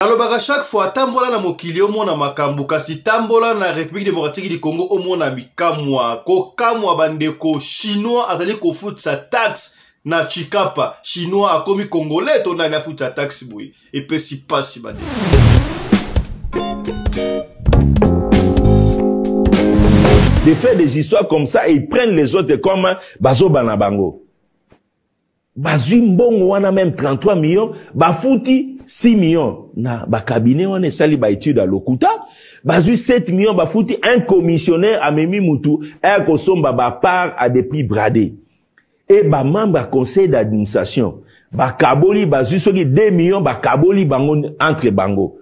Alors à chaque fois tambola na mokili omona makambo kasi tambola na République démocratique du Congo omona bikamwa ko kamwa bandeko chinois azali ko fout sa taxe na Chikapa chinois akomi congolais to na fout sa taxe boui et peut si pas si bande. De faire des histoires comme ça et ils prennent les autres comme bazo banabango. Bazui mbongo wana même 33 millions, bafouti 6 millions. Na ba cabinet wana sali ba étude à Lokuta, bazui 7 millions, bafouti un commissionnaire à Memi Moutou, un kosomba ba part à des prix bradés. Et ba membre à conseil d'administration, ba kaboli bazui soki 2 millions, ba kaboli bango entre bango.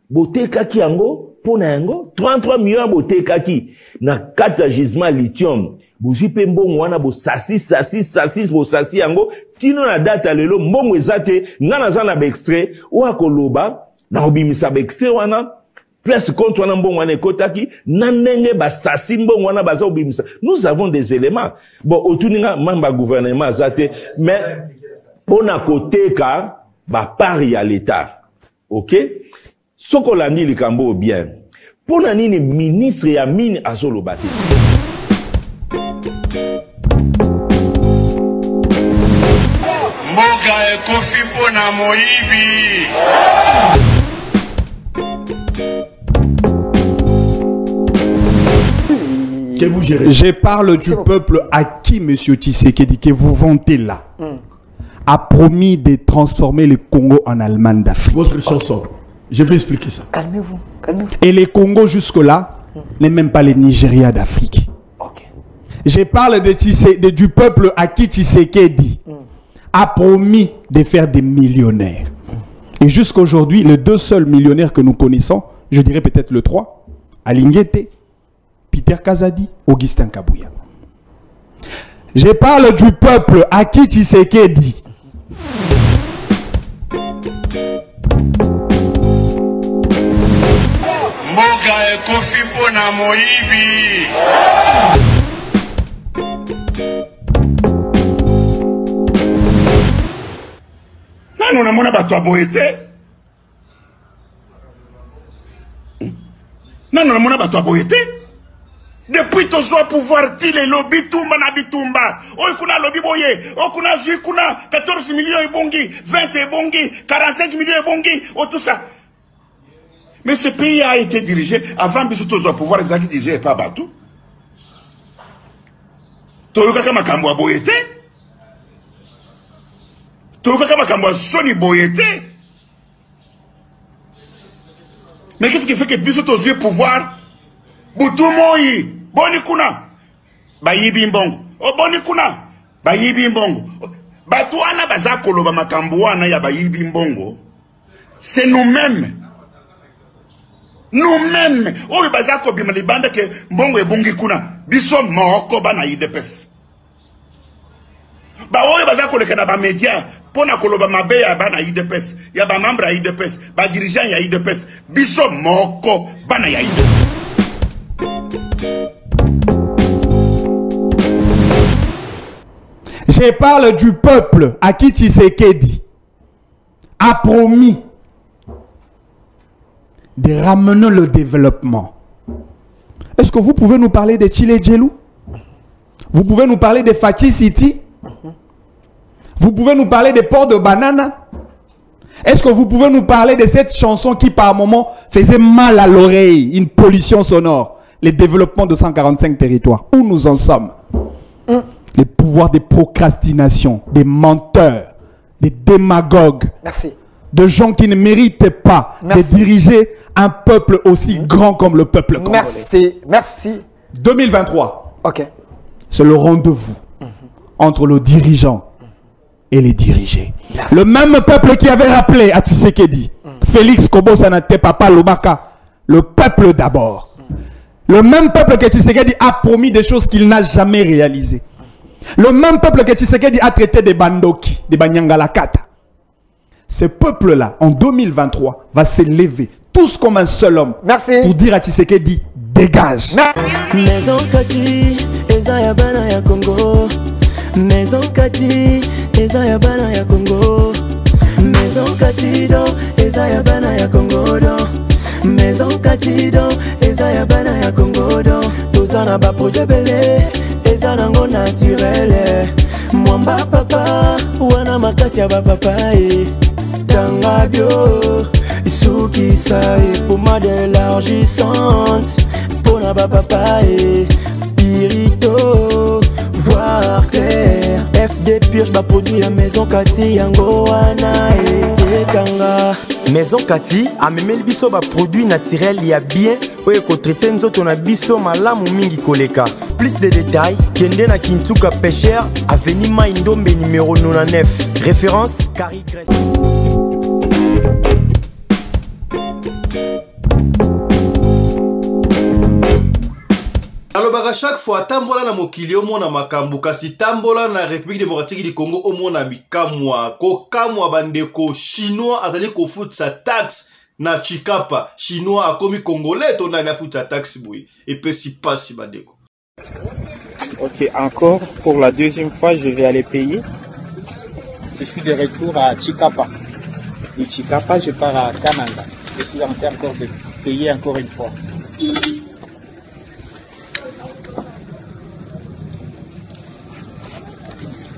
Bote kaki yango, pona yango, 33 millions bote kaki, na 4 gisements lithium. Bouzi pe mbongo wana bo sasi bo sasi yango tino na data lelo mbongo ezate ngana za na ba extrait wa koloba na obimisa ba extrait wana plus contre wana mbongo wana ekotaki na ndenge ba sasi mbongo wana baza obimisa. Nous avons des éléments bon otuninga mamba gouvernement azate mais on a côté ka ba pari à l'état. OK soko landi likambo bien pona nini ministre ya mine azolobate Je parle du peuple à qui M. Tshisekedi, que vous vantez là, a promis de transformer le Congo en Allemagne d'Afrique. Votre chanson, je vais expliquer ça. Calmez-vous, calmez-vous. Et le Congo jusque-là n'est même pas le Nigeria d'Afrique. Je parle du peuple à qui Tshisekedi a promis de faire des millionnaires. Et jusqu'à aujourd'hui, les 2 seuls millionnaires que nous connaissons, je dirais peut-être le 3, Alinguete, Peter Kazadi, Augustin Kabouya. Je parle du peuple à qui Tshisekedi non na mona bato aboyete non na mona bato aboyete depuis tozo pouvoir tile lobby tumba na bitumba o kuna lobby boye o kuna zui kuna 14 millions ebongi 20 ebongi 45 millions ebongi o tout ça mais ce pays a été dirigé avant biso tozo pouvoir ezaki dirigé pas bato toyoka kama kambo aboyete mais qu'est-ce qui fait que biso tozie pouvoir butumoi boni kuna bayibi mbongo o boni kuna bayibi mbongo batu wana baza koloba makambo wana ya bayibi mbongo c'est nous-mêmes oyo baza ko bima libanda ke mbongo ebongi kuna biso moko bana IDPS ba oyo baza koleka na ba media pona koloba mabe ya bana IDPS ya ba membre ya IDPS ba dirigeant ya IDPS biso moko bana ya IDPS. Je parle du peuple à qui Tshisekedi a promis de ramener le développement. Est-ce que vous pouvez nous parler de Chile Djelou? Vous pouvez nous parler de Fachi City? Vous pouvez nous parler des ports de bananes? Est-ce que vous pouvez nous parler de cette chanson qui par moment faisait mal à l'oreille, une pollution sonore, le développement de 145 territoires? Où nous en sommes? Les pouvoirs de procrastination, des menteurs, des démagogues, de gens qui ne méritent pas de diriger un peuple aussi grand comme le peuple congolais. Merci. 2023, c'est le rendez-vous entre le dirigeant et les dirigés. Le même peuple qui avait rappelé à Tshisekedi, Félix Kobo-Sanate, Papa Lobaka, le peuple d'abord. Le même peuple que Tshisekedi a promis des choses qu'il n'a jamais réalisées. Le même peuple que Tshisekedi a traité des bandoki, des banyangalakata. Ce peuple-là, en 2023, va se lever tous comme un seul homme pour dire à Tshisekedi, dégage. Maison Kati, Ezaya Bana ya Congo. Maison Kati, Ezaya Bana ya Congo. Maison katido eza ya bana ya kongodo maison katido eza ya bana ya kongodo tozana ba projet belé eza nango naturel mwamba papa wana makasi ya ba papa tanga bio sukisa poma d'élargissante pona ba papa pirito voir clair FD purge ba produit ya maison kati yango wana ekanga maison kati amemeli biso ba produit naturel ya bien oyo kotraite nzoto na biso malamu mingi koleka. Plus de détails kende na Kintuka Pêcheur avenue Maindombe numéro 99 référence Carrie Grèce. alobaka chaque fois tambola na mokili omona makambo kasi tambola na République démocratique du Congo omona bikamwa kokamwa bandeko chinois azali kofutisa taxe na Chikapa chinois akomi congolais to na futa taxe boui et puis si passe bandeko. Ok, encore pour la deuxième fois je vais aller payer. Je suis de retour à Chikapa. De Chikapa je pars à Kananga. Je suis en train encore de payer encore une fois.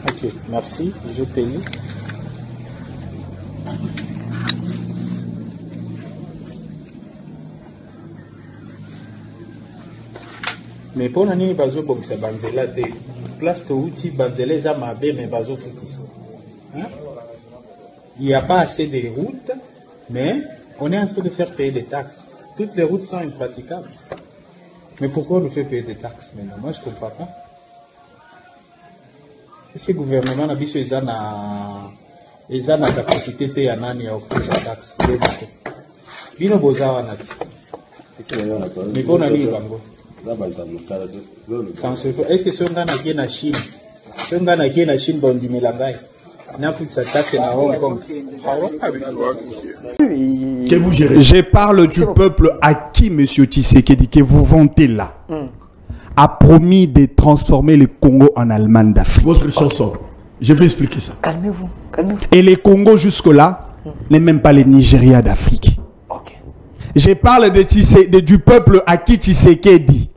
Ok, merci, je paye. Mais pour l'année, bazo bokisa banzela de place to outil banzela za mabe mais bazo fouti. Il n'y a pas assez de routes, mais on est en train de faire payer des taxes. Toutes les routes sont impraticables. Mais pourquoi on nous fait payer des taxes maintenant? Moi je ne comprends pas. Ce gouvernement a biso eza na capacité te ya nani ya offrir sa taxe. Bino boza wana. Mais pour nani bango? Est-ce que ce nga na ki na Chine? Ce nga na ki na Chine bondimela ngai. Na futi sa taxe na Hong Kong. Que vous gérez. Je parle du peuple à qui M. Tshisekedi, que vous vantez là, a promis de transformer le Congo en Allemagne d'Afrique. Votre chanson. Je vais expliquer ça. Calmez-vous, calmez-vous. Et les Congos jusque-là n'est même pas les Nigeria d'Afrique. Ok. Je parle du peuple à qui Tshisekedi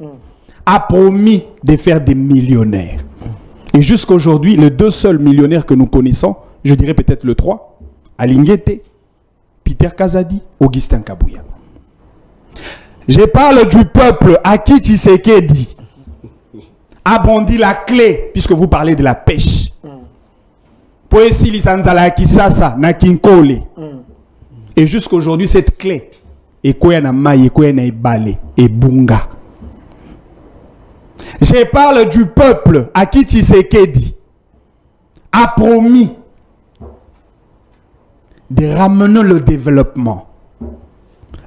a promis de faire des millionnaires. Et jusqu'aujourd'hui, les deux seuls millionnaires que nous connaissons, je dirais peut-être le 3, Alinguete, Peter Kazadi, Augustin Kabouya. Je parle du peuple à qui Tshisekedi a bondi la clé, puisque vous parlez de la pêche. Poesili Sanzala Kisasa, Nakinkole. Et jusqu'aujourd'hui, cette clé, Ekoya Maï, Ekoya Ibale, et Bunga. Je parle du peuple à qui Tshisekedi a promis de ramener le développement.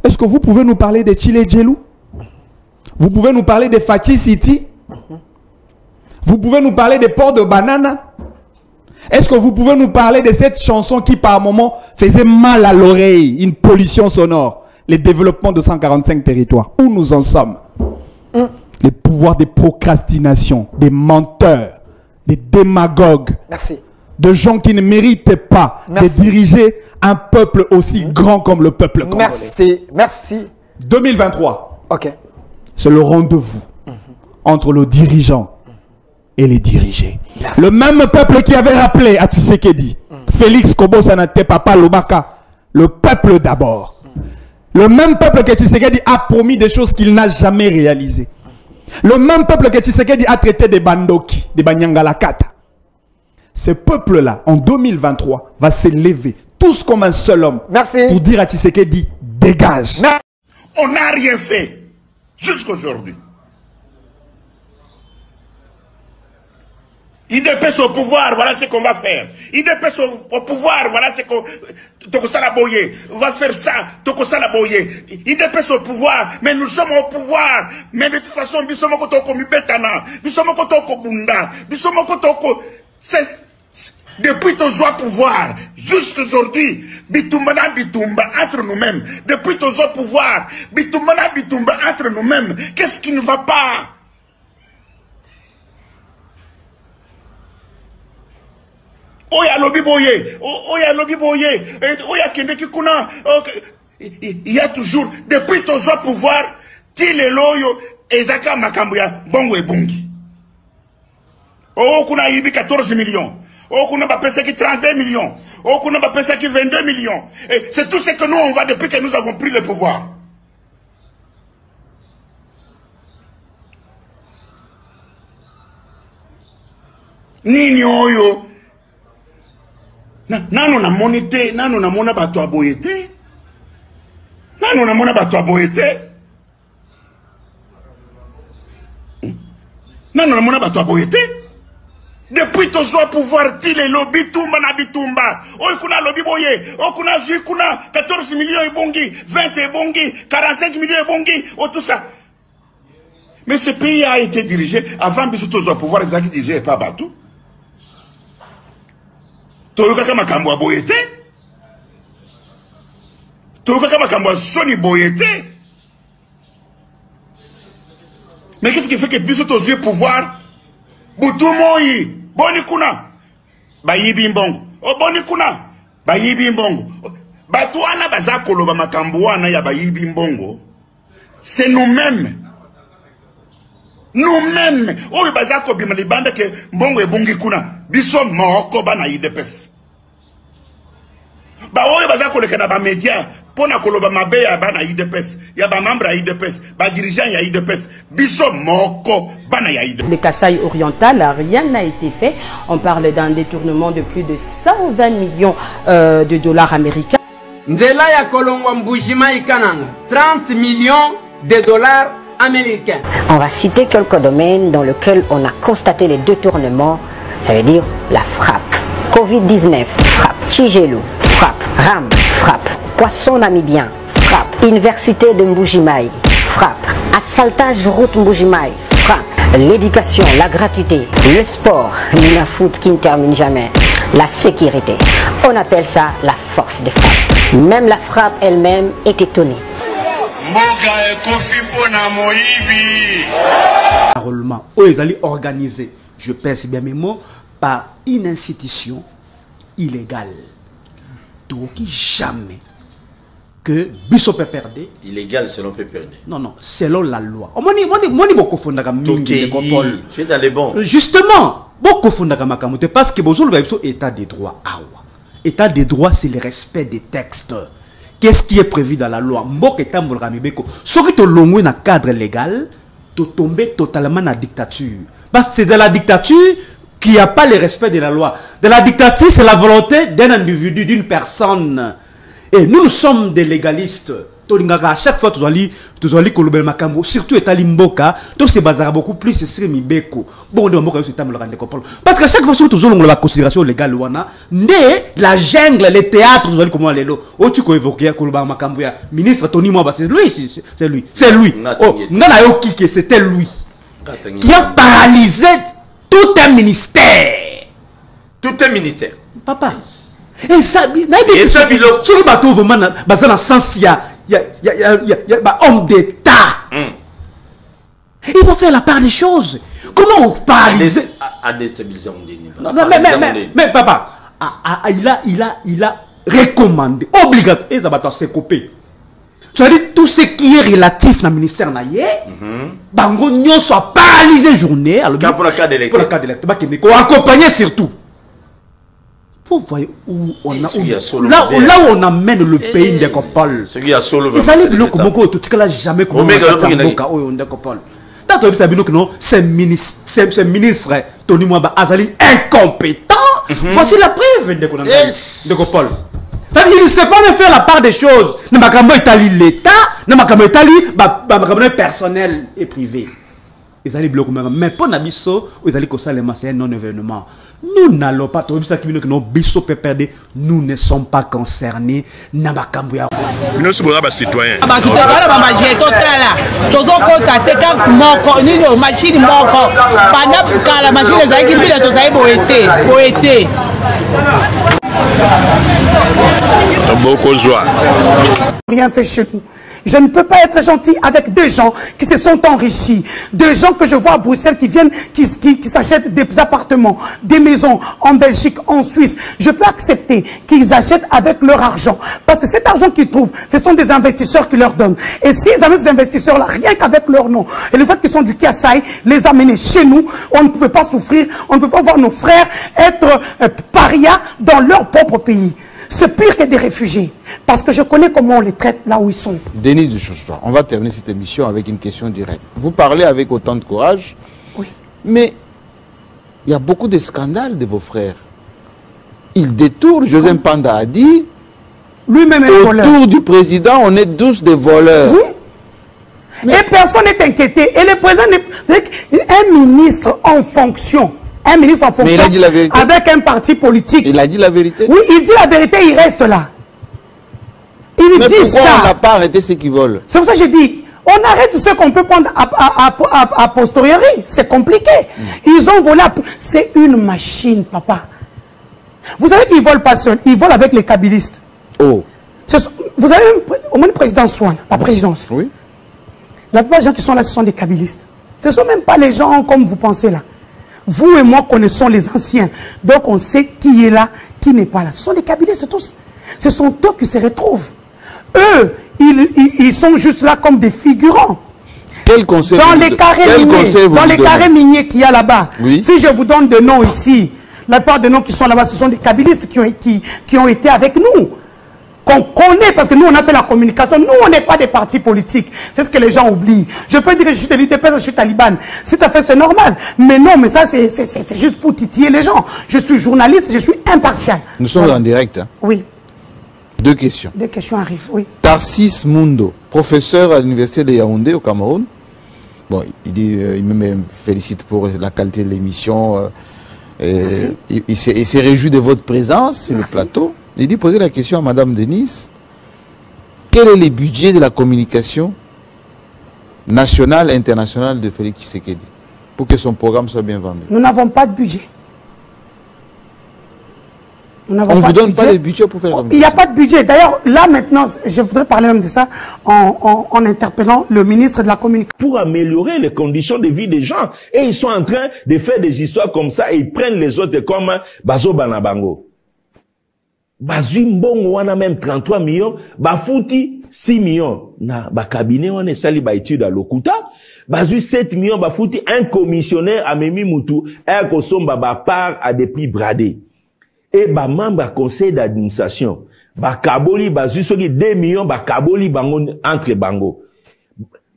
Est-ce que vous pouvez nous parler de Chile Djelou? Vous pouvez nous parler de Fachi City? Vous pouvez nous parler des ports de banana? Est-ce que vous pouvez nous parler de cette chanson qui par moment faisait mal à l'oreille, une pollution sonore, le développement de 145 territoires? Où nous en sommes? Les pouvoirs de procrastination, des menteurs, des démagogues, Merci. de gens qui ne méritent pas de diriger un peuple aussi grand comme le peuple congolais. Merci, merci. 2023, Ok. c'est le rendez-vous entre le dirigeant et les dirigés. Merci. Le même peuple qui avait rappelé à Tshisekedi, Félix Kobo-Sanate, Papa Lobaka, le peuple d'abord. Le même peuple que Tshisekedi a promis des choses qu'il n'a jamais réalisées. Le même peuple que Tshisekedi a traité des bandoki, des banyangalakata. Ce peuple-là, en 2023, va se lever tous comme un seul homme. Merci. Pour dire à Tshisekedi, dégage. Merci. On n'a rien fait jusqu'aujourd'hui. Il dépêche au pouvoir, voilà ce qu'on va faire. Il dépêche au pouvoir, voilà ce qu'on... On va faire ça, il dépêche au pouvoir, mais nous sommes au pouvoir. Mais de toute façon, nous sommes au Betana, nous sommes au Bunda, nous sommes au... Depuis ton joie pouvoir, jusqu'aujourd'hui, Bitumbana Bitumba entre nous-mêmes. Depuis ton joie pouvoir, Bitumbana Bitumba entre nous-mêmes. Qu'est-ce qui ne va pas? Oya lobby boye, oya lobby boye, oya kendeki kuna. Il y a toujours, depuis ton pouvoir, tile loyo, ezaka makambuya, bongo et bongi. Oh, kuna yibi 14 millions. Oh, kuna ba pesa qui 32 millions. Oh, kuna ba pesa qui 22 millions. Et c'est tout ce que nous on voit depuis que nous avons pris le pouvoir. Nini oyo? Nano na monite, nano na mona bato aboyete. Nano na mona bato aboyete. Nano na mona bato aboyete. Depuis ton pouvoir, ti le lobby tumba na bitumba. Oh, kuna lobby boye. Oh, kuna zui, kuna 14 millions et bongi, 20 et bongi, 45 millions et bongi. Oh, tout ça. Mais ce pays a été dirigé avant que ton pouvoir, les acquis dirigés pas batou. Toyoka makambo aboyete. Toyoka makambo soni boyete. Mais qu'est-ce qui fait que biso tos yeux pouvoir Boutoumoi, boni kuna, bayibi mbongo. O boni kuna, bayibi mbongo. Batuana bazakolo ba makambuana ya bayibi mbongo. C'est nous-mêmes. Nous-mêmes. O bazako bimalibanda ke mbongo e bongi kuna. Biso moko bana idepes. Ba o bazako le kana ba media. Pona koloba mabe ya bana IDPS, ya ba membre ya IDPS, ba dirigeant ya IDPS, biso moko bana ya IDPS. Le Kasaï oriental, rien n'a été fait. On parle d'un détournement de plus de 120 millions de dollars américains. Nzela ya Kolongwa Mbujimai Kananga, 30 millions de dollars américains. On va citer quelques domaines dans lesquels on a constaté les détournements, ça veut dire la frappe. Covid-19, frappe. Tchigélou, frappe. RAM, frappe. Poisson namibien, frappe. Université de Mbujimai, frappe. Asphaltage route Mbujimai, frappe. L'éducation, la gratuité, le sport, la foot qui ne termine jamais, la sécurité. On appelle ça la force des frappes. Même la frappe elle-même est étonnée. Parlement, ils allaient organiser, je pèse bien mes mots, par une institution illégale. Donc jamais que Bisso peut perdre. Illégal selon PPRD. Non, non, selon la loi. Tu es dans les bons. Justement, parce que état de droit. État de droit, c'est le respect des textes. Qu'est-ce qui est prévu dans la loi? Ce qui est dans un cadre légal, tu tombes totalement dans la dictature. Parce que c'est dans la dictature qu'il n'y a pas le respect de la loi. Dans la dictature, c'est la volonté d'un individu, d'une personne. Et nous sommes des légalistes. À chaque fois, surtout état limboka, tout se bazar beaucoup plus c'est mibeko. Bon, parce que chaque fois que nous avons la considération légale, la jungle, les théâtres, nous allons comment aller là. Oh, tu peux évoquer ministre Tony Mwaba, c'est lui, c'est lui, c'est lui. Oh, c'était lui qui a paralysé tout un ministère. Tout un ministère. Papa. Et ça, sur le bateau, vraiment, dans le sens, il y a homme d'État. Il faut faire la part des choses. Comment on paralyser à déstabiliser mon déni. Non, mais papa, il a recommandé, obligatoire, et ça va se couper. C'est-à-dire tout ce qui est relatif dans le ministère naïe, bango nyon soit paralysé journée. Pour le cas d'électeur. Pour le cas d'électeur, accompagné surtout. Vous voyez où on a là où on amène le pays de Copol. Ce qui a solo. Ils allaient le Komoko tout ce là jamais comment c'est ministre Tony Mwaba Azali incompétent. Voici la preuve de Copol. Il ne sait pas même faire la part des choses. Ne m'a établi l'État, ne m'a établi personnel et privé. Ils allaient bloquer mais pour Nabiso, ils allaient que ça les masser non événement. Nous n'allons pas nous ne sommes pas concernés. Nous sommes des citoyens. Rien fait chez nous. Je ne peux pas être gentil avec des gens qui se sont enrichis, des gens que je vois à Bruxelles qui viennent, qui s'achètent des appartements, des maisons en Belgique, en Suisse. Je peux accepter qu'ils achètent avec leur argent. Parce que cet argent qu'ils trouvent, ce sont des investisseurs qui leur donnent. Et s'ils amènent ces investisseurs-là, rien qu'avec leur nom, et le fait qu'ils sont du Kassai, les amener chez nous, on ne peut pas souffrir, on ne peut pas voir nos frères être parias dans leur propre pays. C'est pire que des réfugiés. Parce que je connais comment on les traite là où ils sont. Denis de Chauchois, on va terminer cette émission avec une question directe. Vous parlez avec autant de courage, oui. Mais il y a beaucoup de scandales de vos frères. Ils détournent, José Mpanda a dit, lui-même est voleur. Autour du président, on est tous des voleurs. Oui. Mais... Et personne n'est inquiété. Et le président, un ministre en fonction, mais il a dit la vérité. Avec un parti politique. Il a dit la vérité. Oui, il dit la vérité, il reste là. Il mais dit pourquoi ça. On n'a pas arrêté ceux qui volent? C'est pour ça que j'ai dit, on arrête ce qu'on peut prendre à posteriori. C'est compliqué. Ils ont volé. C'est une machine, papa. Vous savez qu'ils ne volent pas seuls. Ils volent avec les kabylistes. Oh. Vous avez au moins le président Swan, la présidence. Oui. La plupart des gens qui sont là, ce sont des kabylistes. Ce ne sont même pas les gens comme vous pensez là. Vous et moi connaissons les anciens. Donc on sait qui est là, qui n'est pas là. Ce sont des kabylistes tous. Ce sont eux qui se retrouvent. Eux, ils sont juste là comme des figurants. Quel conseil dans les carrés miniers, dans les carrés miniers qu'il y a là-bas. Oui. Si je vous donne des noms ici, la plupart des noms qui sont là-bas, ce sont des kabylistes qui ont été avec nous. Qu'on connaît, parce que nous on a fait la communication. Nous on n'est pas des partis politiques. C'est ce que les gens oublient. Je peux dire que je suis de l'UDP, je suis taliban. Si tu as fait, c'est normal. Mais non, mais ça c'est juste pour titiller les gens. Je suis journaliste, je suis impartial. Nous sommes en direct. Hein. Oui. Deux questions. Deux questions arrivent, oui. Tarsis Mundo, professeur à l'université de Yaoundé au Cameroun. Bon, il dit, il me félicite pour la qualité de l'émission. Il s'est réjoui de votre présence sur le plateau. Il dit poser la question à Madame Denise. Quel est le budget de la communication nationale et internationale de Félix Tshisekedi pour que son programme soit bien vendu? Nous n'avons pas de budget. On ne vous donne pas de budget pour faire la communication? Il n'y a pas de budget. D'ailleurs, là maintenant, je voudrais parler même de ça en interpellant le ministre de la communication. Pour améliorer les conditions de vie des gens. Et ils sont en train de faire des histoires comme ça et ils prennent les autres comme Bazo Banabango. Bazui mbongo wana même 33 millions, bafuti 6 millions. Na cabinet wana sali ba étude à Lokuta, bazui 7 millions, bafuti un commissionnaire à Memi Moutou, un kosomba ba part à des prix bradés. Et ba membre conseil d'administration, ba kaboli bazui soki 2 millions, ba kaboli bango entre bango.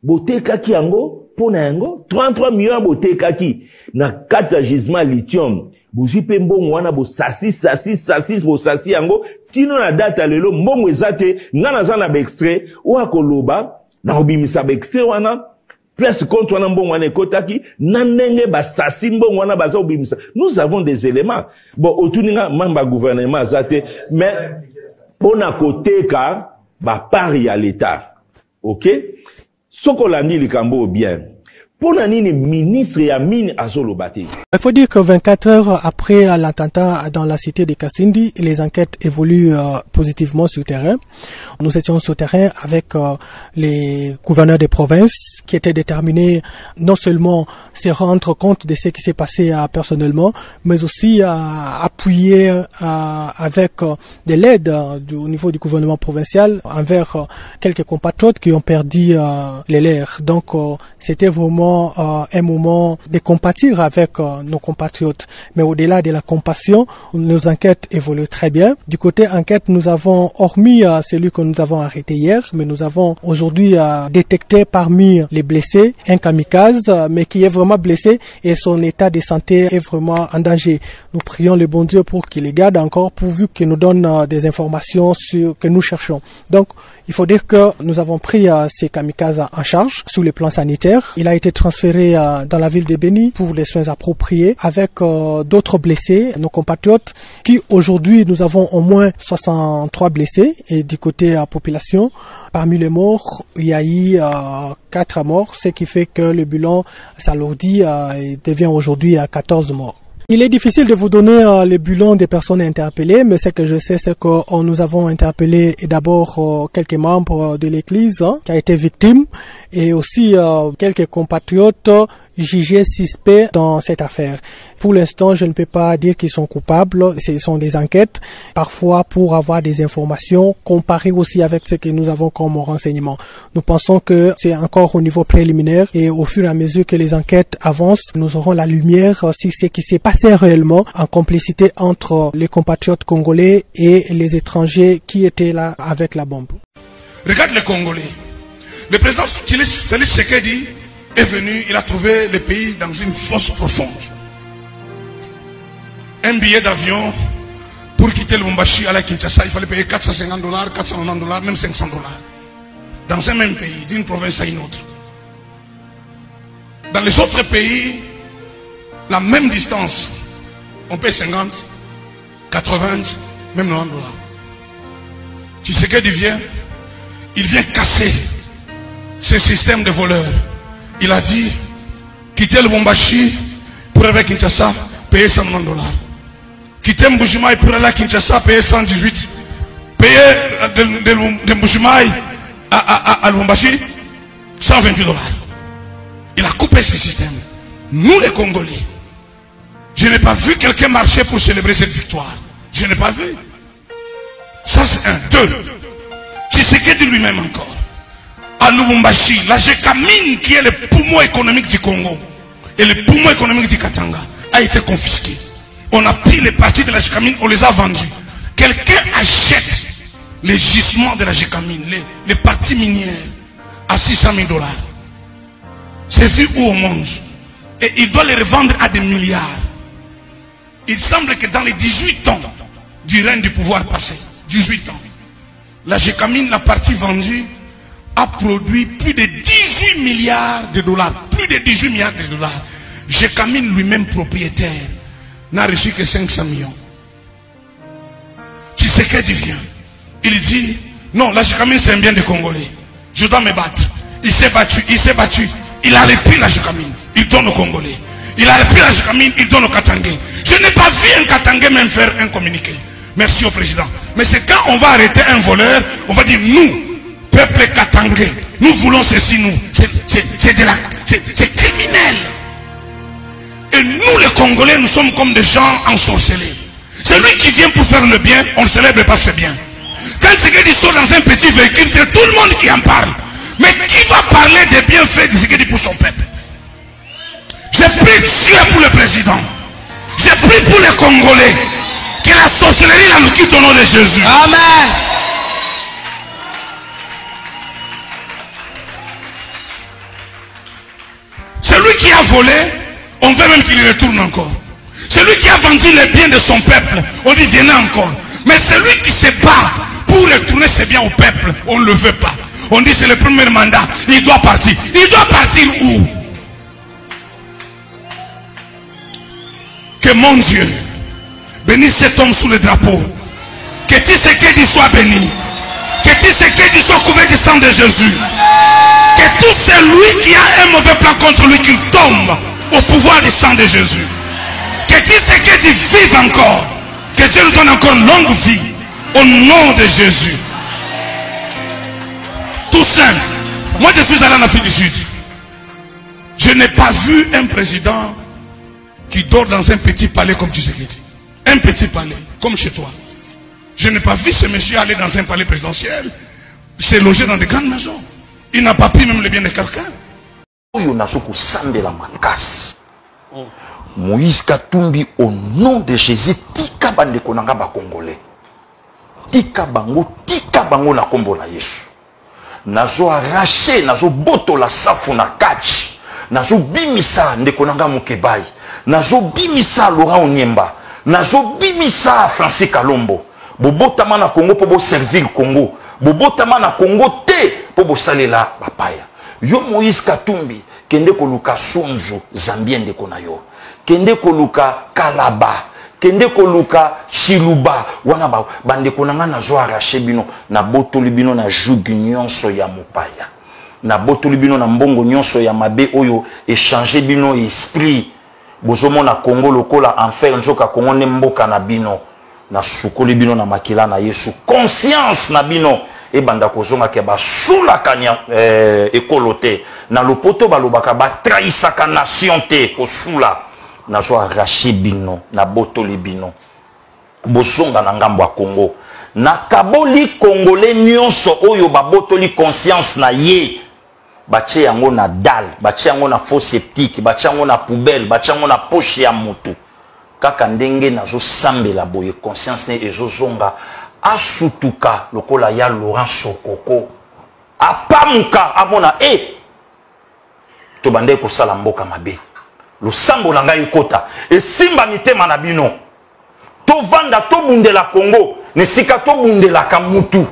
Boteka ki yango, pona yango, 33 millions boteka ki, na 4 gisements lithium. Bozui pe mbongo wana bo sasi bo sasi yango kino na data lelo mbongo ezate ngana za na ba extrait wa koloba na obimisa ba extrait wana plus compte wana mbongo wana ekotaki na ndenge ba sasi mbongo wana baza obimisa. Nous avons des éléments. Bon otuninga mamba gouvernement azate mais on a koteka ba pari à l'état. OK? Sokolandi likambo bien. Il faut dire que 24 heures après l'attentat dans la cité de Kasindi, les enquêtes évoluent positivement sur le terrain. Nous étions sur le terrain avec les gouverneurs des provinces qui étaient déterminés non seulement se rendre compte de ce qui s'est passé personnellement, mais aussi à appuyer avec de l'aide au niveau du gouvernement provincial envers quelques compatriotes qui ont perdu les leurs. Donc c'était vraiment un moment de compatir avec nos compatriotes. Mais au-delà de la compassion, nos enquêtes évoluent très bien. Du côté enquête, nous avons, hormis celui que nous avons arrêté hier, mais nous avons aujourd'hui détecté parmi les blessés un kamikaze, mais qui est vraiment blessé et son état de santé est vraiment en danger. Nous prions le bon Dieu pour qu'il les garde encore, pourvu qu'il nous donne des informations que nous cherchons. Donc, il faut dire que nous avons pris ces kamikazes en charge sur le plan sanitaire. Il a été transféré dans la ville de Beni pour les soins appropriés avec d'autres blessés, nos compatriotes, qui aujourd'hui nous avons au moins 63 blessés et du côté population. Parmi les morts, il y a eu 4 morts, ce qui fait que le bilan s'alourdit et devient aujourd'hui à 14 morts. Il est difficile de vous donner le bilan des personnes interpellées, mais ce que je sais, c'est que nous avons interpellé d'abord quelques membres de l'Église qui a été victime et aussi quelques compatriotes jugés suspects dans cette affaire. Pour l'instant, je ne peux pas dire qu'ils sont coupables, ce sont des enquêtes, parfois pour avoir des informations, comparées aussi avec ce que nous avons comme renseignement. Nous pensons que c'est encore au niveau préliminaire et au fur et à mesure que les enquêtes avancent, nous aurons la lumière sur ce qui s'est passé réellement en complicité entre les compatriotes congolais et les étrangers qui étaient là avec la bombe. Regarde les Congolais. Le président Félix Tshisekedi est venu, il a trouvé le pays dans une fosse profonde. Un billet d'avion pour quitter le Lubumbashi à la Kinshasa, il fallait payer $450, $490, même $500. Dans un même pays, d'une province à une autre. Dans les autres pays, la même distance, on paye 50, 80, même $90. Tshisekedi vient, il vient casser ce système de voleurs. Il a dit, quitter le Lubumbashi pour aller à Kinshasa, payer $190. Quitter Mbujimaï pour aller à Kinshasa, payer 118. Payer de Mbujimaï à Lubumbashi, $128. Il a coupé ce système. Nous les Congolais, je n'ai pas vu quelqu'un marcher pour célébrer cette victoire. Je n'ai pas vu. Ça c'est un. Deux. Tshisekedi lui-même encore. À Lubumbashi, la Gécamine qui est le poumon économique du Congo et le poumon économique du Katanga a été confisqué. On a pris les parties de la Gécamine, on les a vendus. Quelqu'un achète les gisements de la Gécamine, les parties minières à $600 000. C'est vu où au monde? Et il doit les revendre à des milliards. Il semble que dans les 18 ans du règne du pouvoir passé, 18 ans, la Gécamine, la partie vendue, a produit plus de $18 milliards. Plus de 18 milliards de dollars. Gécamine lui-même propriétaire n'a reçu que 500 millions. Tshisekedi vient. Il dit, non, la Gécamine c'est un bien des Congolais. Je dois me battre. Il s'est battu, il s'est battu. Il a repris la Gécamine. Il donne aux Congolais. Il a repris la Gécamine, il donne aux Katangais. Je n'ai pas vu un Katangais même faire un communiqué. Merci au président. Mais c'est quand on va arrêter un voleur, on va dire, nous, peuple katangais, nous voulons ceci, nous. C'est criminel. Et nous les Congolais, nous sommes comme des gens ensorcelés. Celui qui vient pour faire le bien, on ne célèbre pas ce bien. Quand Tshisekedi sort dans un petit véhicule, c'est tout le monde qui en parle. Mais qui va parler des bienfaits de Tshisekedi pour son peuple? J'ai pris Dieu pour le président. J'ai pris pour les Congolais. Que la sorcellerie la nous quitte au nom de Jésus. Amen. Celui qui a volé, on veut même qu'il retourne encore. Celui qui a vendu les biens de son peuple, on dit viens encore. Mais celui qui se bat pour retourner ses biens au peuple, on ne le veut pas. On dit c'est le premier mandat, il doit partir. Il doit partir où? Que mon Dieu bénisse cet homme sous le drapeau. Que Tshisekedi soit béni. Que Tshisekedi soit couvert du sang de Jésus. Que tout celui qui a un mauvais plan contre lui, qu'il tombe au pouvoir du sang de Jésus. Que Tshisekedi vive encore. Que Dieu nous donne encore une longue vie. Au nom de Jésus. Tout simple. Moi je suis allé en Afrique du Sud. Je n'ai pas vu un président qui dort dans un petit palais comme Tshisekedi. Un petit palais, comme chez toi. Je n'ai pas vu ce monsieur aller dans un palais présidentiel, se loger dans des grandes maisons. Il n'a pas pris même le bien de quelqu'un. Moïse Katumbi, au nom de Jésus, tika bande konanga ba Congolais. Tika bango na kombo na Yesu. Nazo arraché, nazo boto la safu na kachi. Nazo bimisa ndekonanga Mukebai. Nazo bimisa Laurent Onyemba. Nazo bimisa Francis Kalombo. Bobotama na Congo pour servir Congo. Bobotama na Congo te pour salela papaya. Yo Moïse Katumbi kende koluka Sonzo Zambien de konayo. Kende koluka Kalaba. Kende koluka Chiluba. Wana ba bande konanga nazo arraché bino na botoli bino na jugu nyonso ya mopaya. Na botoli bino na mbongo nyonso ya mabe oyo échanger bino esprit. bozomona Congo lokola enfer nzoka Congo ne mboka na bino na sukoli bino na makila na Yesu conscience na bino e banda kozonga ke basula kanya ekolote na lopoto balobaka ba trahisaka nation te kosula na zo arracher bino na botoli bino bosonga na ngambo ya Congo na kaboli congolais nyonso oyo babotoli conscience na ye bache yango na dalle bache yango na faux septique bache yango na poubelle bache yango na poche ya mutu kaka ndenge nazo sambela boye conscience ne ezozonga asutuka lokola ya Laurent Sokoko apamuka amona to bande ko sala mboka mabe lusambo la ngai kota esimba mitema na bino to vanda to bundela Congo ne sika to bundela ka mutu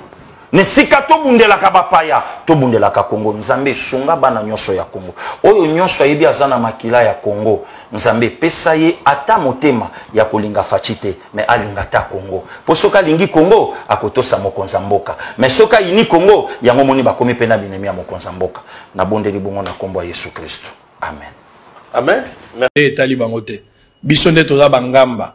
ne sika to bundela ka bapaya to bundela ka Congo nzambe sunga bana nyonso ya Congo oyo nyonso yebi azana makila ya Congo nzambe pesa ye ata motema ya kolinga fachite me alinga ta Congo posoka lingi Congo akotosa mokonza mboka me soka ini Congo yango moni bakomi pena binemi ya mokonza mboka na bondeli bongo na kombo ya Yesu Kristo amen amen merci talibangote biso nde toza bangamba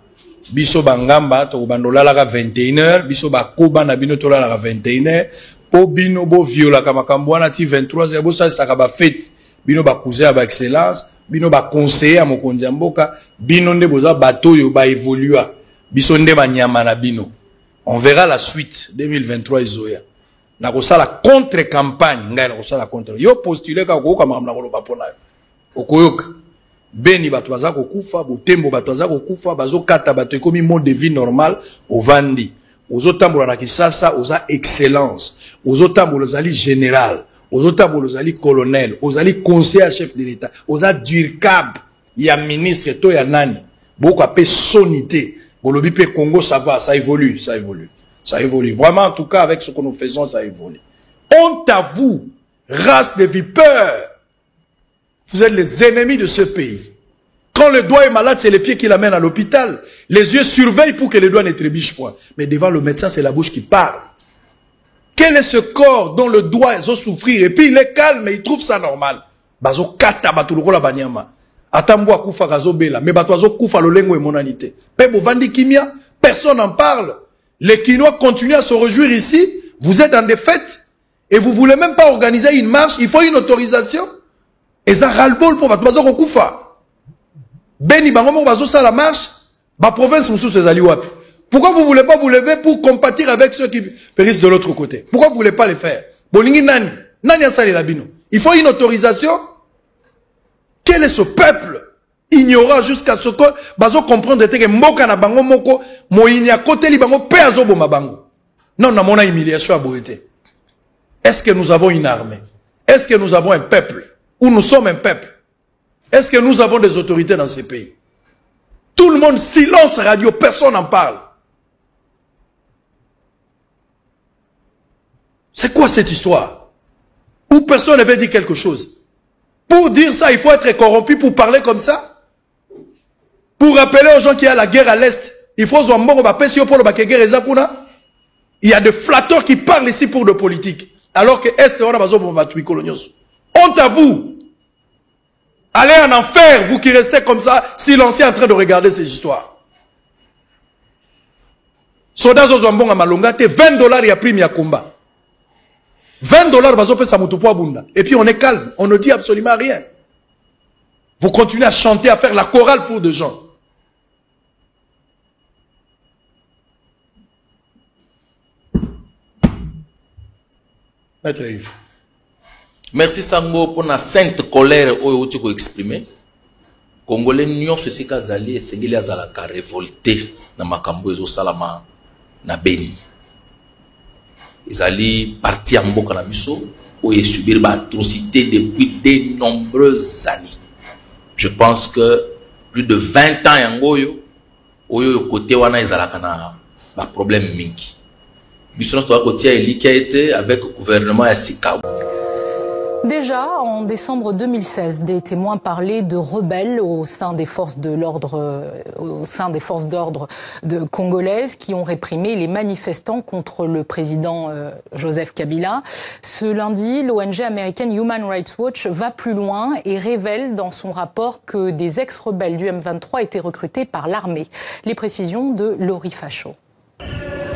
biso bangamba to bandolala ka 21h biso bakoba na bino tolala ka 21h po bino bo viola ka makambo wana ti 23h bo sa saka ba fête bino ba cousin ba excellence bino ba conseiller à mokonzi mboka bino nde boza bato yo ba évolua biso nde ba nyama na bino on verra la suite 2023 izoya na ko sala contre campagne ngai na ko sala contre yo postuler ka ko kama na ko loba pona okoyoka beni bato baza kokufa botembo bato baza kokufa bazokata bato ekomi mode de vie normal ovandi ozotambola na Kisasa oza excellence ozotambola ozali général ozotambola ozali colonel ozali conseiller chef de l'état oza durcab ya ministre to ya nani boko apé sonité bolobi pe Congo ça va ça évolue vraiment en tout cas avec ce que nous faisons ça évolue. Honte à vous race de vipeurs. Vous êtes les ennemis de ce pays. Quand le doigt est malade, c'est les pieds qui l'amènent à l'hôpital. Les yeux surveillent pour que le doigt ne trébuche point. Mais devant le médecin, c'est la bouche qui parle. Quel est ce corps dont le doigt est souffrir? Et puis il est calme et il trouve ça normal. Bazo kata batuloko la banyama. Atambo akufa kazo bela. Mais batoazo kufa lolengo et monanité. Pebo vandi kimia, personne n'en parle. Les Quinois continuent à se réjouir ici. Vous êtes dans des fêtes. Et vous voulez même pas organiser une marche. Il faut une autorisation. Et ça ras-le-bol pour votre koufa. Beni bangomo bazo ça la marche, ba province moussou ses wapi. Pourquoi vous voulez pas vous lever pour compatir avec ceux qui périssent de l'autre côté? Pourquoi vous voulez pas les faire? Bolingi nani? Nani a salé la bino? Il faut une autorisation. Quel est ce peuple ignorant jusqu'à ce que bazo comprendre que mboka na bango moko moyini a côté li bango pe azobo mabango. Non, na mona humiliation à boité. Est-ce que nous avons une armée? Est-ce que nous avons un peuple? Où nous sommes un peuple? Est-ce que nous avons des autorités dans ces pays? Tout le monde, silence radio, personne n'en parle. C'est quoi cette histoire? Où personne ne veut dire quelque chose? Pour dire ça, il faut être corrompu pour parler comme ça? Pour rappeler aux gens qu'il y a la guerre à l'Est, il faut il y a des flatteurs qui parlent ici pour de politique. Alors que Est, on a besoin de colonios. Honte à vous! Allez en enfer, vous qui restez comme ça, silencieux en train de regarder ces histoires. Soldats aux Zambon à Malonga, $20 il y a prime à combat. $20 bazo pe samutupo abunda. Et puis on est calme, on ne dit absolument rien. Vous continuez à chanter, à faire la chorale pour des gens. Maître Yves. Merci Sango pour la sainte colère où tu peux exprimer. Congolais n'ont ceci qu'à zali et sengili azalaka révolté na makambo ezo salama na Beni. Ils allaient partir en Mboka na biso où ils subir l'atrocité depuis de nombreuses années. Je pense que plus de 20 ans yangoyo oyo côté wana ezalaka na ba problème mingi. Biso notre côté eli qui a été avec le gouvernement ya Sika. Déjà, en décembre 2016, des témoins parlaient de rebelles au sein des forces d'ordre congolaises qui ont réprimé les manifestants contre le président Joseph Kabila. Ce lundi, l'ONG américaine Human Rights Watch va plus loin et révèle dans son rapport que des ex-rebelles du M23 étaient recrutés par l'armée. Les précisions de Laurie Fachaud.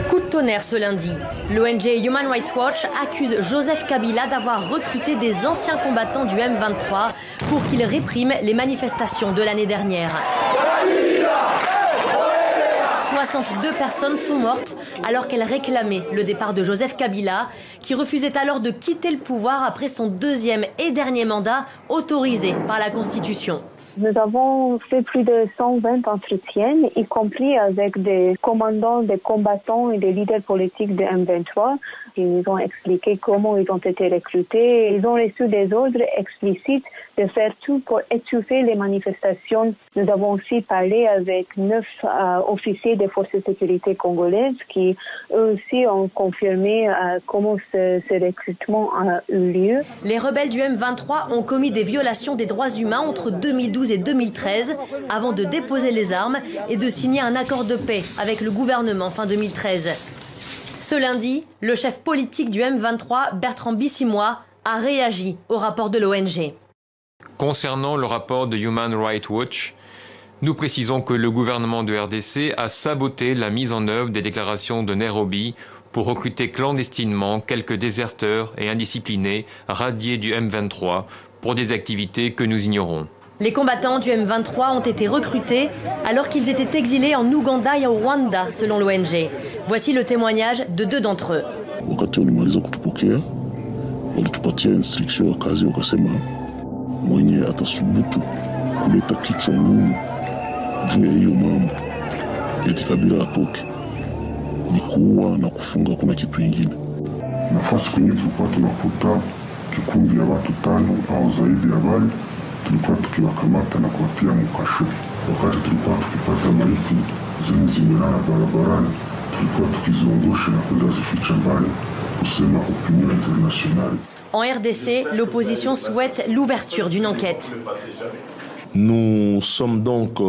Coup de tonnerre ce lundi. L'ONG Human Rights Watch accuse Joseph Kabila d'avoir recruté des anciens combattants du M23 pour qu'ils répriment les manifestations de l'année dernière. 62 personnes sont mortes alors qu'elles réclamaient le départ de Joseph Kabila, qui refusait alors de quitter le pouvoir après son deuxième et dernier mandat autorisé par la Constitution. Nous avons fait plus de 120 entretiens, y compris avec des commandants, des combattants et des leaders politiques de M23. Ils nous ont expliqué comment ils ont été recrutés. Ils ont reçu des ordres explicites de faire tout pour étouffer les manifestations. Nous avons aussi parlé avec 9 officiers des forces de sécurité congolaises qui, eux aussi, ont confirmé comment ce recrutement a eu lieu. Les rebelles du M23 ont commis des violations des droits humains entre 2012 et 2013 avant de déposer les armes et de signer un accord de paix avec le gouvernement fin 2013. Ce lundi, le chef politique du M23, Bertrand Bissimois, a réagi au rapport de l'ONG. Concernant le rapport de Human Rights Watch, nous précisons que le gouvernement de RDC a saboté la mise en œuvre des déclarations de Nairobi pour recruter clandestinement quelques déserteurs et indisciplinés radiés du M23 pour des activités que nous ignorons. Les combattants du M23 ont été recrutés alors qu'ils étaient exilés en Ouganda et au Rwanda, selon l'ONG. Voici le témoignage de 2 d'entre eux. Walitupatia instruction ya kazi, wakasema mwenye atasubutu kuleta kichwa ngumu juu ya hiyo mambo eti Kabila atoke ni kuua na kufunga, kuna kitu ingine. Nafasi kwenye tulikuwa tunakuta kikundi ya watu 5 au zaidi ya bali, tulikuwa tukiwakamata na kuwatia mkasho. Wakati tulikuwa tukipata maiti zenye zimelala barabarani, tulikuwa tukizungusha na kwenda zificha mbali. En RDC, l'opposition souhaite l'ouverture d'une enquête. Nous sommes donc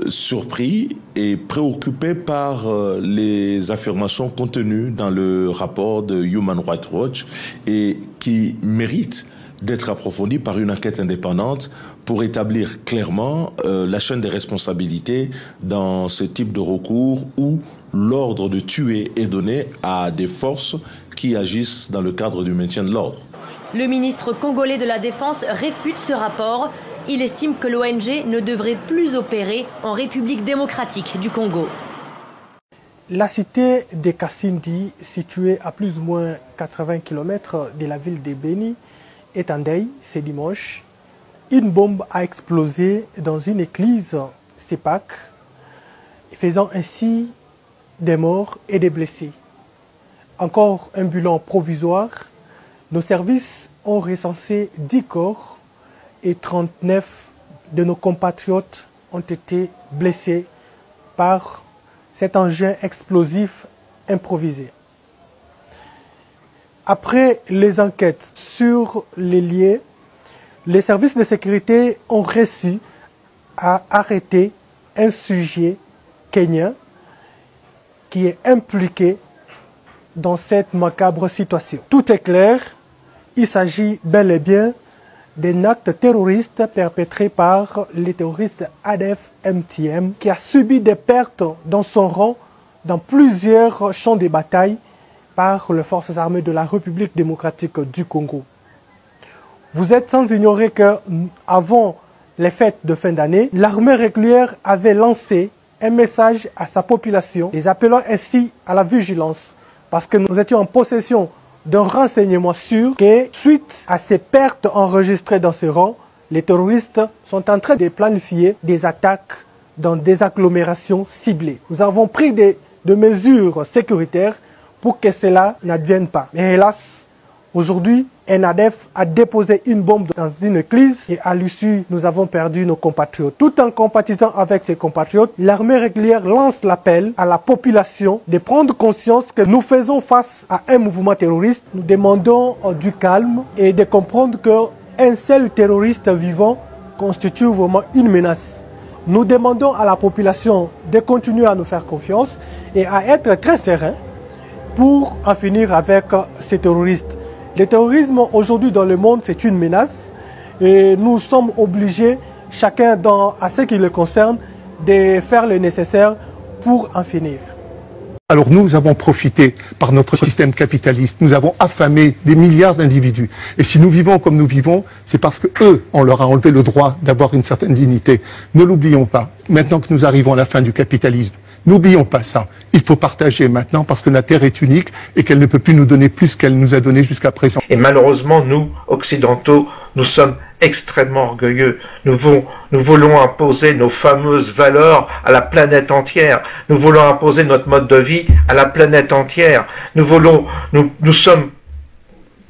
surpris et préoccupés par les affirmations contenues dans le rapport de Human Rights Watch et qui méritent d'être approfondies par une enquête indépendante pour établir clairement la chaîne des responsabilités dans ce type de recours où l'ordre de tuer est donné à des forces qui agissent dans le cadre du maintien de l'ordre. Le ministre congolais de la Défense réfute ce rapport. Il estime que l'ONG ne devrait plus opérer en République démocratique du Congo. La cité de Kasindi, située à plus ou moins 80 km de la ville de Beni, est en deuil ce dimanche. Une bombe a explosé dans une église CEPAC, faisant ainsi des morts et des blessés. Encore un bilan provisoire. Nos services ont recensé 10 corps et 39 de nos compatriotes ont été blessés par cet engin explosif improvisé. Après les enquêtes sur les lieux, les services de sécurité ont réussi à arrêter un sujet kenyan qui est impliqué dans cette macabre situation. Tout est clair, il s'agit bel et bien d'un acte terroriste perpétré par les terroristes ADF-MTM qui a subi des pertes dans son rang dans plusieurs champs de bataille par les forces armées de la République démocratique du Congo. Vous êtes sans ignorer qu'avant les fêtes de fin d'année, l'armée régulière avait lancé un message à sa population, les appelant ainsi à la vigilance, parce que nous étions en possession d'un renseignement sûr que, suite à ces pertes enregistrées dans ce rang, les terroristes sont en train de planifier des attaques dans des agglomérations ciblées. Nous avons pris des mesures sécuritaires pour que cela n'advienne pas. Mais hélas, Aujourd'hui, ENADEF a déposé une bombe dans une église et à l'issue, nous avons perdu nos compatriotes. Tout en compatissant avec ses compatriotes, l'armée régulière lance l'appel à la population de prendre conscience que nous faisons face à un mouvement terroriste. Nous demandons du calme et de comprendre qu'un seul terroriste vivant constitue vraiment une menace. Nous demandons à la population de continuer à nous faire confiance et à être très serein pour en finir avec ces terroristes. Le terrorisme aujourd'hui dans le monde, c'est une menace et nous sommes obligés, chacun à ce qui le concerne, de faire le nécessaire pour en finir. Alors nous avons profité par notre système capitaliste, nous avons affamé des milliards d'individus. Et si nous vivons comme nous vivons, c'est parce que eux, on leur a enlevé le droit d'avoir une certaine dignité. Ne l'oublions pas, maintenant que nous arrivons à la fin du capitalisme, n'oublions pas ça. Il faut partager maintenant parce que la Terre est unique et qu'elle ne peut plus nous donner plus qu'elle nous a donné jusqu'à présent. Et malheureusement, nous, occidentaux, nous sommes extrêmement orgueilleux. Nous voulons imposer nos fameuses valeurs à la planète entière. Nous voulons imposer notre mode de vie à la planète entière. Nous sommes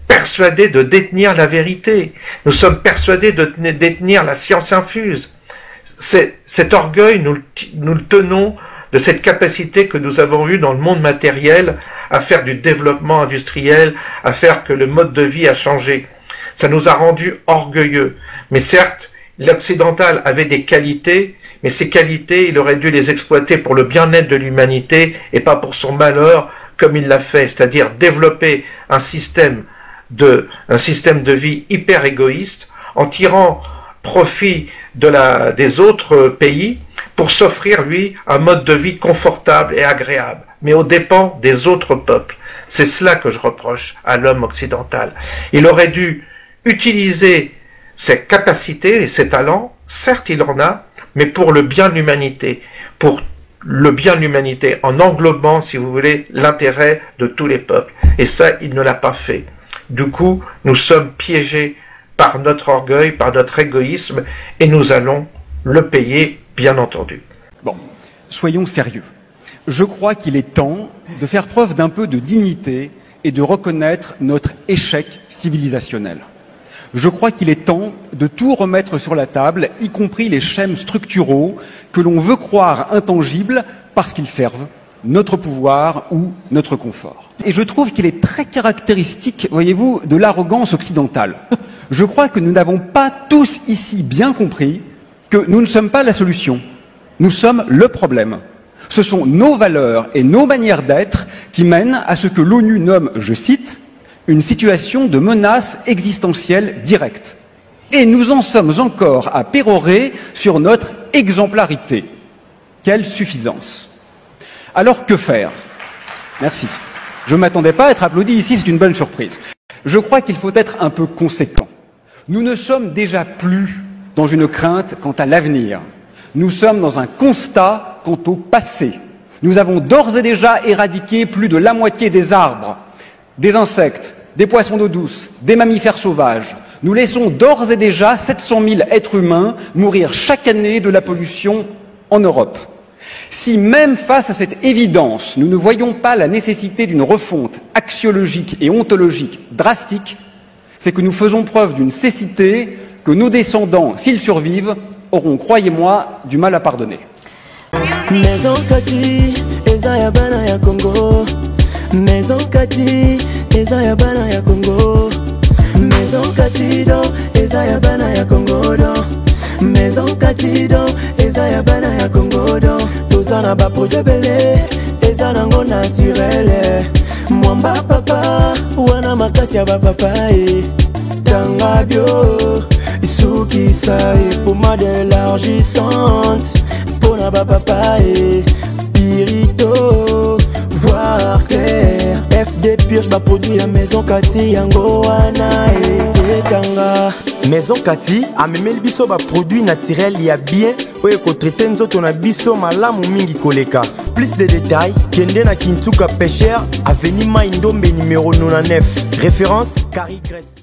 persuadés de détenir la vérité. Nous sommes persuadés de détenir la science infuse. Cet orgueil, nous le tenons de cette capacité que nous avons eue dans le monde matériel à faire du développement industriel, à faire que le mode de vie a changé. Ça nous a rendus orgueilleux. Mais certes, l'occidental avait des qualités, mais ces qualités, il aurait dû les exploiter pour le bien-être de l'humanité et pas pour son malheur, comme il l'a fait, c'est-à-dire développer un système de vie hyper égoïste en tirant profit des autres pays pour s'offrir, lui, un mode de vie confortable et agréable, mais aux dépens des autres peuples. C'est cela que je reproche à l'homme occidental. Il aurait dû utiliser ses capacités et ses talents, certes il en a, mais pour le bien de l'humanité, en englobant, si vous voulez, l'intérêt de tous les peuples. Et ça, il ne l'a pas fait. Du coup, nous sommes piégés par notre orgueil, par notre égoïsme, et nous allons le payer, bien entendu. Bon, soyons sérieux. Je crois qu'il est temps de faire preuve d'un peu de dignité et de reconnaître notre échec civilisationnel. Je crois qu'il est temps de tout remettre sur la table, y compris les schèmes structuraux que l'on veut croire intangibles parce qu'ils servent notre pouvoir ou notre confort. Et je trouve qu'il est très caractéristique, voyez-vous, de l'arrogance occidentale. Je crois que nous n'avons pas tous ici bien compris que nous ne sommes pas la solution. Nous sommes le problème. Ce sont nos valeurs et nos manières d'être qui mènent à ce que l'ONU nomme, je cite, une situation de menace existentielle directe. Et nous en sommes encore à pérorer sur notre exemplarité. Quelle suffisance! Alors que faire? Merci. Je ne m'attendais pas à être applaudi ici, c'est une bonne surprise. Je crois qu'il faut être un peu conséquent. Nous ne sommes déjà plus dans une crainte quant à l'avenir. Nous sommes dans un constat quant au passé. Nous avons d'ores et déjà éradiqué plus de la moitié des arbres, des insectes, des poissons d'eau douce, des mammifères sauvages. Nous laissons d'ores et déjà 700 000 êtres humains mourir chaque année de la pollution en Europe. Si même face à cette évidence, nous ne voyons pas la nécessité d'une refonte axiologique et ontologique drastique, c'est que nous faisons preuve d'une cécité que nos descendants, s'ils survivent, auront, croyez-moi, du mal à pardonner. Maison Kati, eza ya bana ya Congo. Maison Kati, eza ya bana ya Congo. Maison Kati do, eza ya bana ya Congo do. Maison Kati do, eza ya bana ya Congo do. Tozana ba projet belé, eza nango naturel. Mwamba papa, wana makasi ya ba papa Tanga bio, soukisa et pommade élargissante. Pona ba papa pirito, voir clair. FD purge ba produit la Maison Kati yango wana Tanga. Maison Kati a memeli biso ba produit naturel ya bien oye ko traiter nzoto na biso malamu mingi koleka. Plus de détails, kende na Kintuka Pêcheur, avenue Maindombe numéro 99. Référence Carrie Grèce.